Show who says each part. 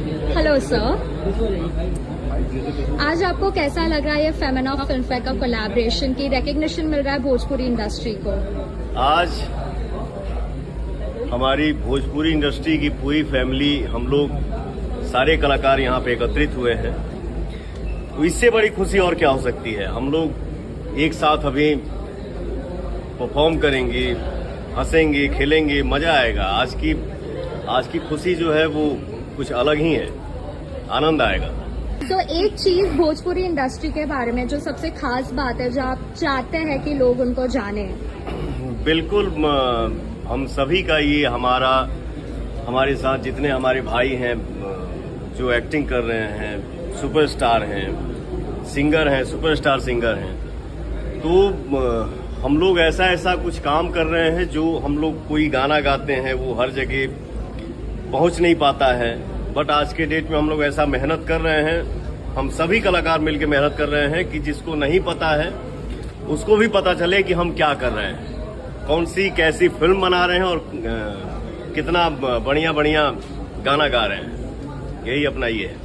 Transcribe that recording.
Speaker 1: Hello sir, आज आपको कैसा लग रहा है ये फेमिना फिल्म फेयर का कोलैबोरेशन की रिकग्निशन मिल रहा है भोजपुरी इंडस्ट्री को?
Speaker 2: आज हमारी भोजपुरी इंडस्ट्री की पूरी फैमिली, हम लोग सारे कलाकार यहाँ पे एकत्रित हुए हैं, तो इससे बड़ी खुशी और क्या हो सकती है। हम लोग एक साथ अभी परफॉर्म करेंगे, हंसेंगे, खेलेंगे, मजा आएगा। आज की खुशी जो है वो कुछ अलग ही है, आनंद आएगा।
Speaker 1: तो एक चीज भोजपुरी इंडस्ट्री के बारे में जो सबसे खास बात है, जो आप चाहते हैं कि लोग उनको जाने?
Speaker 2: बिल्कुल, हम सभी का ये हमारे साथ जितने हमारे भाई हैं जो एक्टिंग कर रहे हैं, सुपरस्टार हैं, सिंगर हैं, सुपरस्टार सिंगर हैं, तो हम लोग ऐसा कुछ काम कर रहे हैं जो हम लोग कोई गाना गाते हैं वो हर जगह पहुंच नहीं पाता है। बट आज के डेट में हम लोग ऐसा मेहनत कर रहे हैं, हम सभी कलाकार मिलकर मेहनत कर रहे हैं कि जिसको नहीं पता है उसको भी पता चले कि हम क्या कर रहे हैं, कौन सी कैसी फिल्म बना रहे हैं और कितना बढ़िया गाना गा रहे हैं। यही अपना ये है।